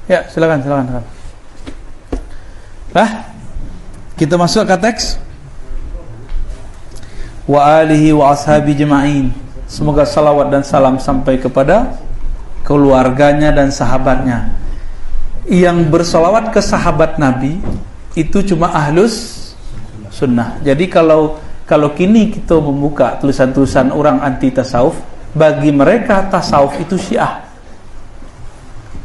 Ya, silakan. Kita masuk ke teks. Wa alihi wa ashabi jema'in. Semoga salawat dan salam sampai kepada keluarganya dan sahabatnya. Yang bersalawat ke sahabat Nabi itu cuma ahlus sunnah. Jadi kalau kini kita membuka tulisan-tulisan orang anti tasawuf, bagi mereka tasawuf itu Syiah.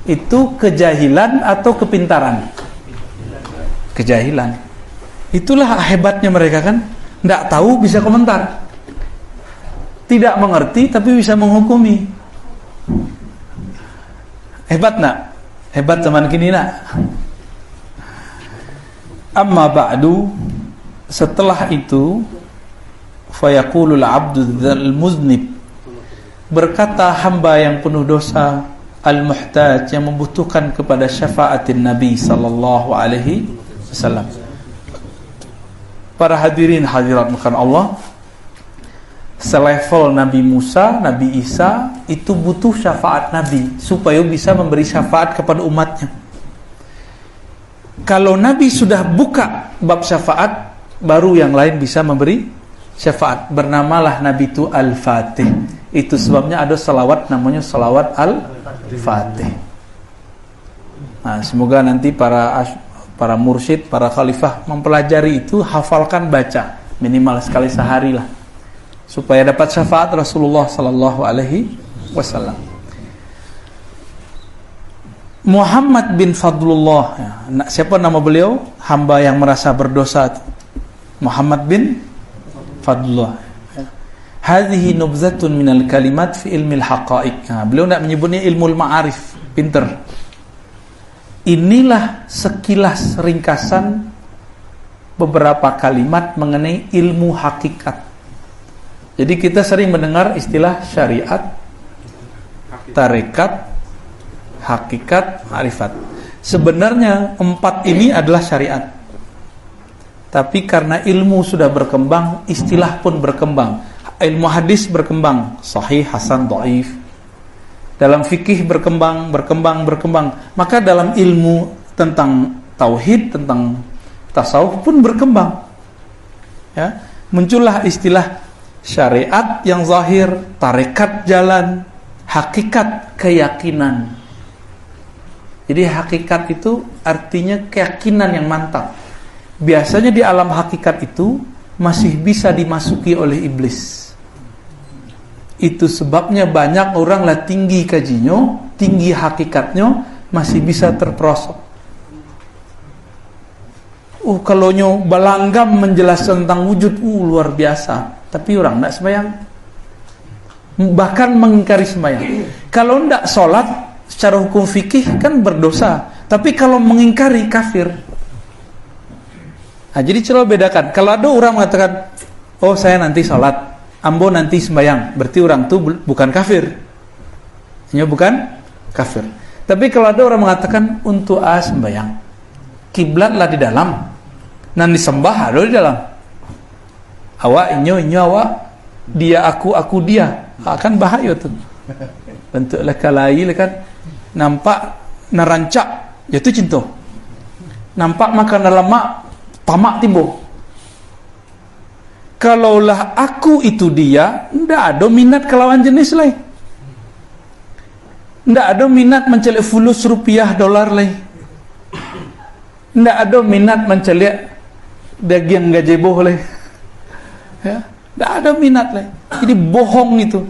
Itu kejahilan atau kepintaran? Kejahilan. Itulah hebatnya mereka kan. Tidak tahu bisa komentar, tidak mengerti tapi bisa menghukumi. Hebat nak? Hebat zaman kini nak? Amma ba'du, setelah itu fayaqulul abdu dzal muznib, berkata hamba yang penuh dosa, al-muhtaj, yang membutuhkan kepada syafaatin Nabi sallallahu alaihi wasallam. Para hadirin hadirat makan Allah, selevel Nabi Musa, Nabi Isa itu butuh syafaat Nabi supaya bisa memberi syafaat kepada umatnya. Kalau Nabi sudah buka bab syafaat, baru yang lain bisa memberi syafaat. Bernamalah Nabi itu Al-Fatih. Itu sebabnya ada salawat namanya salawat Al-Fatih. Nah, semoga nanti para mursyid, para khalifah mempelajari itu, hafalkan, baca minimal sekali sehari lah, supaya dapat syafaat Rasulullah sallallahu alaihi wasallam. Muhammad bin Fadlullah, ya. Siapa nama beliau? Hamba yang merasa berdosa itu. Muhammad bin Fadlullah. Hadhihi nubzatun minal kalimat fi ilmil haqa'iq. Nah, beliau tidak menyebutnya ilmu ma'arif, pinter. Inilah sekilas ringkasan beberapa kalimat mengenai ilmu hakikat. Jadi kita sering mendengar istilah syariat, tarekat, hakikat, ma'rifat. Sebenarnya 4 ini adalah syariat. Tapi karena ilmu sudah berkembang, istilah pun berkembang. Ilmu hadis berkembang, sahih, hasan, dhaif. Dalam fikih berkembang. Maka dalam ilmu tentang tauhid, tentang tasawuf pun berkembang. Ya, muncullah istilah syariat yang zahir, tarekat jalan, hakikat keyakinan. Jadi hakikat itu artinya keyakinan yang mantap. Biasanya di alam hakikat itu masih bisa dimasuki oleh iblis. Itu sebabnya banyak orang lah tinggi kajinya, tinggi hakikatnya, masih bisa terperosok. Kalau nyo balanggam menjelaskan tentang wujud, luar biasa. Tapi orang tidak sembahyang, bahkan mengingkari sembahyang. Kalau tidak sholat, secara hukum fikih kan berdosa. Tapi kalau mengingkari, kafir. Nah, jadi coba bedakan. Kalau ada orang mengatakan, oh saya nanti sholat, ambo nanti sembahyang, berarti orang itu bukan kafir. Hanya bukan kafir. Tapi kalau ada orang mengatakan untuk sembahyang, kiblatlah di dalam, nan disembah ada di dalam. Awak inyo awak, dia aku dia, akan bahaya tuh. Bentuk lekalai kan, nampak nerancak, jatuh cinta. Nampak makan dalam mak, tamak timbul. Kalaulah aku itu dia, ndak ada minat kelawan jenis lain. Ndak ada minat mencelik fulus rupiah dolar lain. Ndak ada minat mencelik daging gajebo lain. Ya, ndak ada minat lain. Jadi bohong itu.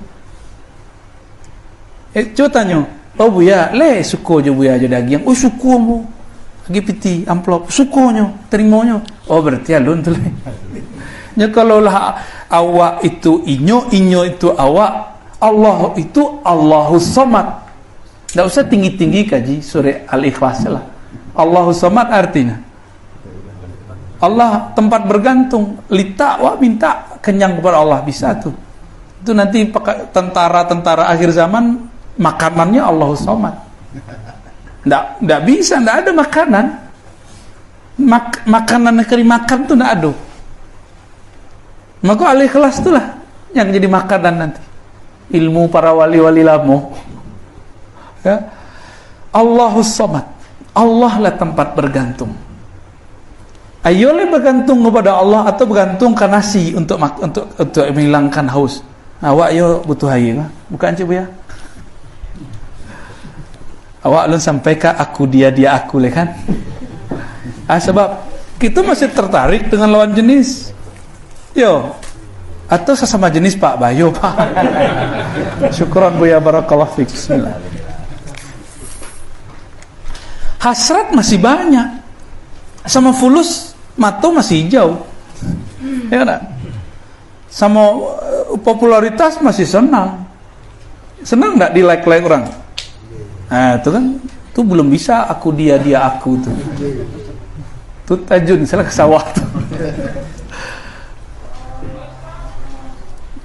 Coba tanya, oh buya, suko je buya aja daging. Oh suko mu, lagi piti amplop, sukonya, terimanya. Oh berarti alun tu lain. Ya kalaulah awak itu inyo itu awak, Allah itu Allahus Samad. Tidak usah tinggi-tinggi kaji surah Al-Ikhlas lah. Allahus Samad artinya Allah tempat bergantung. Lita wak minta kenyang kepada Allah, bisa tuh. Itu nanti tentara akhir zaman makanannya Allahus Samad. Tidak bisa, tidak ada makanan. Makanan negeri makan tuh tidak ada. Maka Al-Ikhlas itulah yang jadi makanan nanti. Ilmu para wali-wali lama. Ya. Allahus Samad. Allah lah tempat bergantung. Ayolah bergantung kepada Allah atau bergantung ke nasi untuk menghilangkan haus. Awak yo butuh air, bukan cik ya? Awak lu sampai ke aku dia aku le kan? Sebab kita masih tertarik dengan lawan jenis. Yo. Atau sesama jenis Pak Bayo Pak. Syukran Buya, barakallahu fik. Bismillah. Hasrat masih banyak. Sama fulus mato masih hijau. Ya enggak? Sama popularitas masih senang. Senang enggak di like orang? Nah, itu kan itu belum bisa aku dia aku tuh. Tuh tajun salah ke sawah tuh.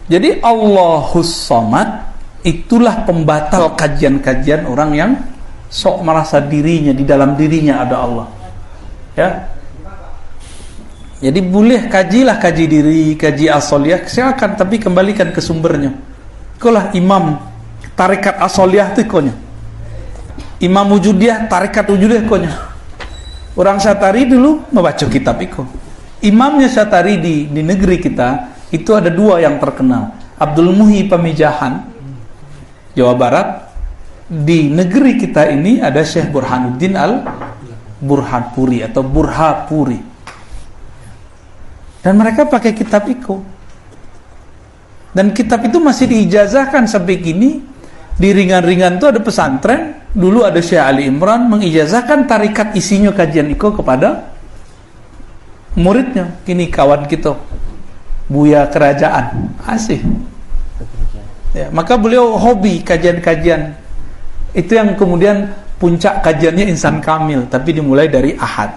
Jadi Allahus Samad itulah pembatal kajian-kajian orang yang sok merasa dirinya, di dalam dirinya ada Allah. Ya. Jadi boleh kaji diri, kaji asoliyah, silakan, tapi kembalikan ke sumbernya. Itulah imam tarekat asoliyah itu ikonya. Imam wujudiyah, tarekat wujudiyah ikonya. Orang Syatari dulu membaca kitab iko. Imamnya Syatari di negeri kita itu ada dua yang terkenal. Abdul Muhi Pamijahan, Jawa Barat. Di negeri kita ini ada Syekh Burhanuddin Al-Burhanpuri atau Burhapuri. Dan mereka pakai kitab itu. Dan kitab itu masih diijazahkan sampai kini. Di ringan-ringan itu ada pesantren. Dulu ada Syekh Ali Imran mengijazahkan tarikat isinya kajian itu kepada muridnya. Kini kawan kita, Buya Kerajaan, asih. Ya, maka beliau hobi kajian-kajian. Itu yang kemudian puncak kajiannya Insan Kamil, tapi dimulai dari Ahad.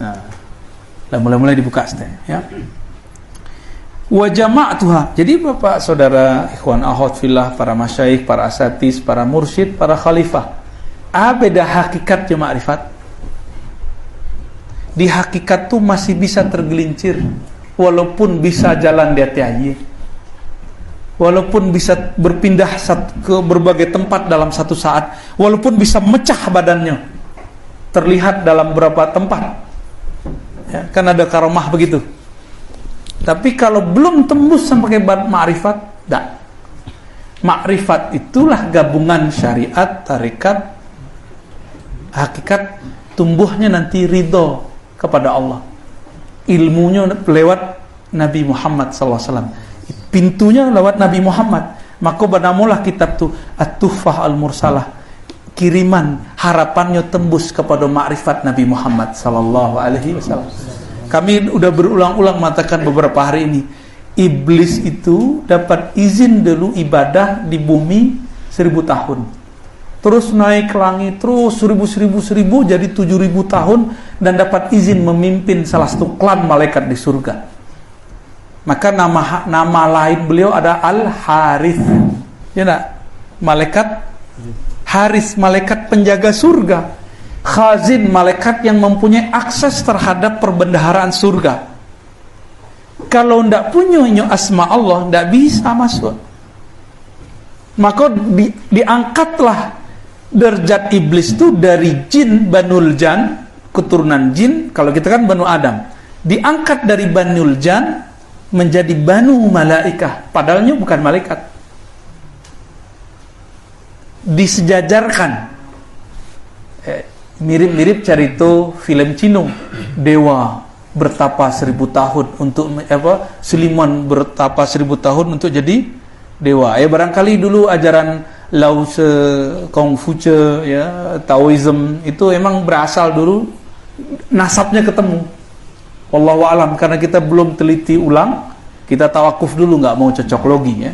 Nah, mulai dibuka ya. Wa jama'tuha. Jadi Bapak Saudara ikhwan akhwat fillah, para masyayikh, para asatis, para mursyid, para khalifah. Beda hakikatnya ma'rifat. Di hakikat tuh masih bisa tergelincir, walaupun bisa jalan di hati, walaupun bisa berpindah ke berbagai tempat dalam satu saat, walaupun bisa mecah badannya, terlihat dalam beberapa tempat. Ya, kan ada karomah begitu. Tapi kalau belum tembus sampai ke ma'rifat, enggak. Ma'rifat itulah gabungan syariat, tarekat, hakikat, tumbuhnya nanti ridho kepada Allah. Ilmunya lewat Nabi Muhammad SAW. Pintunya lewat Nabi Muhammad. Maka banamulah kitab tu At-Tuhfah Al-Mursalah. Kiriman harapannya tembus kepada ma'rifat Nabi Muhammad SAW. Kami udah berulang-ulang mengatakan beberapa hari ini, iblis itu dapat izin dulu ibadah di bumi 1000 tahun. Terus naik ke langit, terus 1000 jadi 7000 tahun, dan dapat izin memimpin salah satu klan malaikat di surga. Maka nama lain beliau ada Al-Harith. Ya enggak? Malaikat Haris, malaikat penjaga surga. Khazin, malaikat yang mempunyai akses terhadap perbendaharaan surga. Kalau tidak punya asma Allah, tidak bisa masuk. Maka diangkatlah derajat iblis itu dari jin, Banul Jan, keturunan jin. Kalau kita kan Banu Adam, diangkat dari Banul Jan menjadi Banu Malaikah, padahalnya bukan malaikat. Disejajarkan. Mirip-mirip cerita film Cino, dewa bertapa 1000 tahun untuk Suliman bertapa 1000 tahun untuk jadi dewa. Barangkali dulu ajaran Lao Tse, Kongfuce, ya, Taoism itu emang berasal dulu, nasabnya ketemu. Wallahu alam, karena kita belum teliti ulang, kita tawakuf dulu, nggak mau cocok logi ya.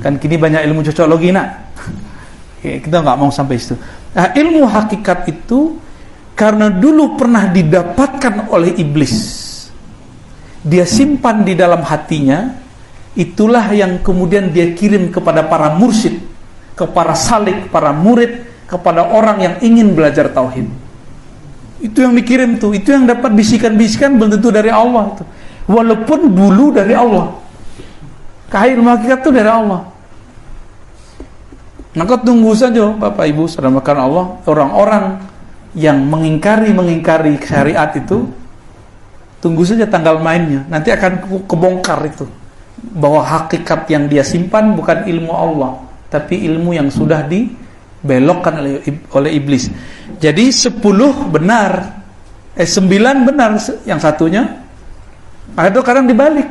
Kan kini banyak ilmu cocok logi nak. Kita nggak mau sampai situ. Nah, ilmu hakikat itu karena dulu pernah didapatkan oleh iblis, dia simpan di dalam hatinya. Itulah yang kemudian dia kirim kepada para mursyid, kepada salik, para murid, kepada orang yang ingin belajar tauhid. Itu yang dikirim tuh, itu yang dapat bisikan-bisikan belum tentu dari Allah itu. Walaupun dulu dari Allah. Ilmu hakikat itu dari Allah. Maka tunggu saja Bapak Ibu saudara Allah, orang-orang yang mengingkari syariat itu, tunggu saja tanggal mainnya. Nanti akan kebongkar itu, bahwa hakikat yang dia simpan bukan ilmu Allah, tapi ilmu yang sudah dibelokkan oleh iblis. Jadi 10 benar, 9 benar, yang satunya ada kadang dibalik.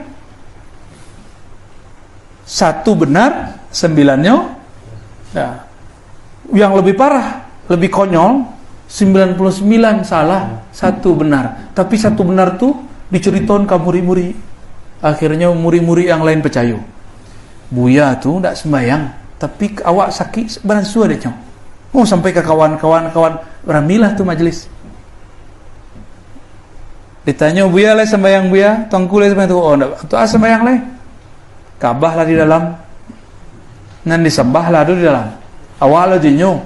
1 benar, 9-nya ya. Yang lebih parah, lebih konyol, 99 salah, 1 benar. Tapi 1 benar tuh diceritain ke muri-muri. Akhirnya muri-muri yang lain percaya. Buya tuh ndak sembayang, tapi awak sakit beransu adanya. Oh, sampai ke kawan-kawan ramilah tuh majelis. Ditanya, Buya le sembayang Buya, tongku le sembayang tuh. Oh, ndak, tuh sembayang le. Kabah lah di dalam. Nan disembah lah di dalam. Awal aja nyo.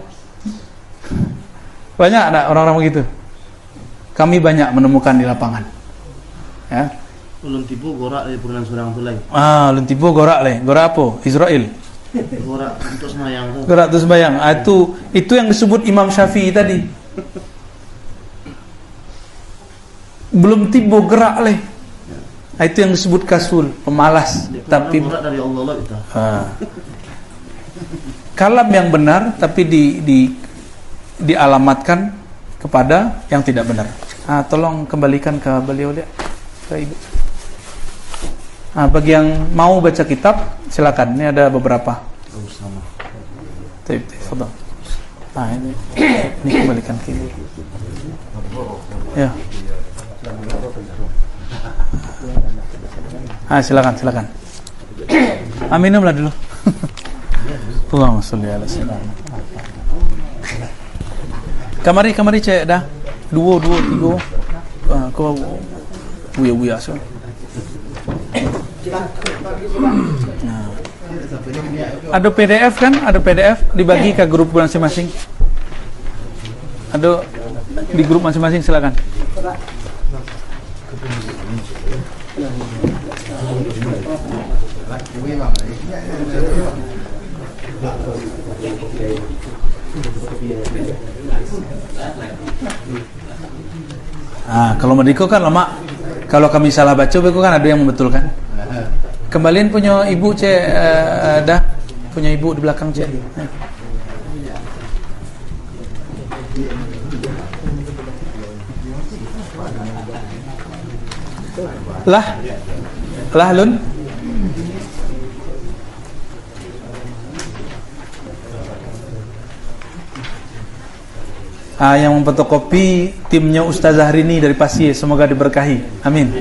Banyak ada orang-orang begitu. Kami banyak menemukan di lapangan. Ya. Ulun tipu gorak le purnan surang tu lai. Ulun tipu gorak le. Gorak apa? Israel. Gorak untuk sembahyang tu. Gorak untuk sembahyang. Itu yang disebut Imam Syafi'i tadi. Belum tipu gerak le. Itu yang disebut kasul, pemalas. Tapi gorak dari Allah lah itu. Kalam yang benar tapi dialamatkan kepada yang tidak benar. Tolong kembalikan ke beliau dia, ke ibu. Bagi yang mau baca kitab silakan. Ini ada beberapa. Sama. Tafadhal. Ini kembalikan ke ibu. Ya. Silakan. Minumlah dulu. Allahumma sholli ala sayyidina. Kamari cek dah. 2, 3. Kau buya so. Ada PDF kan? Ada PDF dibagi ke grup masing-masing. Ada di grup masing-masing, silakan. Kalau Mediko kan lama. Kalau kami salah baca, beko kan ada yang membetulkan. Kembalian punya ibu cek dah, punya ibu di belakang cek. Lah Lun. Yang memfotokopi timnya Ustazah Rini dari Pasir, semoga diberkahi. Amin.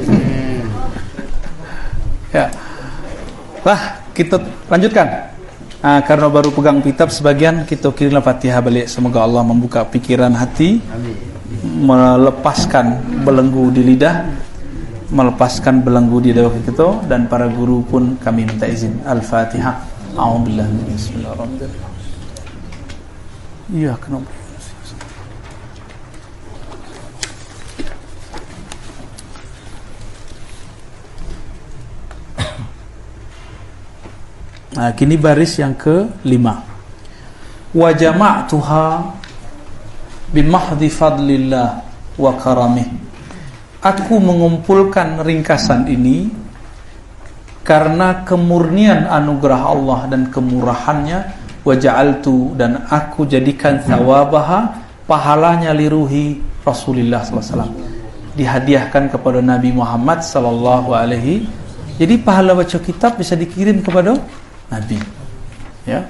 Ya. Kita lanjutkan. Karena baru pegang kitab sebagian, kita kirimlah Fatihah balik. Semoga Allah membuka pikiran hati. Amin. Melepaskan belenggu di lidah, melepaskan belenggu di dada kita, dan para guru pun kami minta izin. Al-Fatihah. A'udzubillahi bismillahirrahmanirrahim. Iya, kenapa? Kini baris yang ke-5. Wa jama'tuha bimahdi fadlillah wa karamih. Aku mengumpulkan ringkasan ini karena kemurnian anugerah Allah dan kemurahannya. Wa ja'altu, dan aku jadikan thawabaha, pahalanya liruhi Rasulullah SAW, dihadiahkan kepada Nabi Muhammad SAW. Jadi pahala baca kitab bisa dikirim kepada Nabi, ya.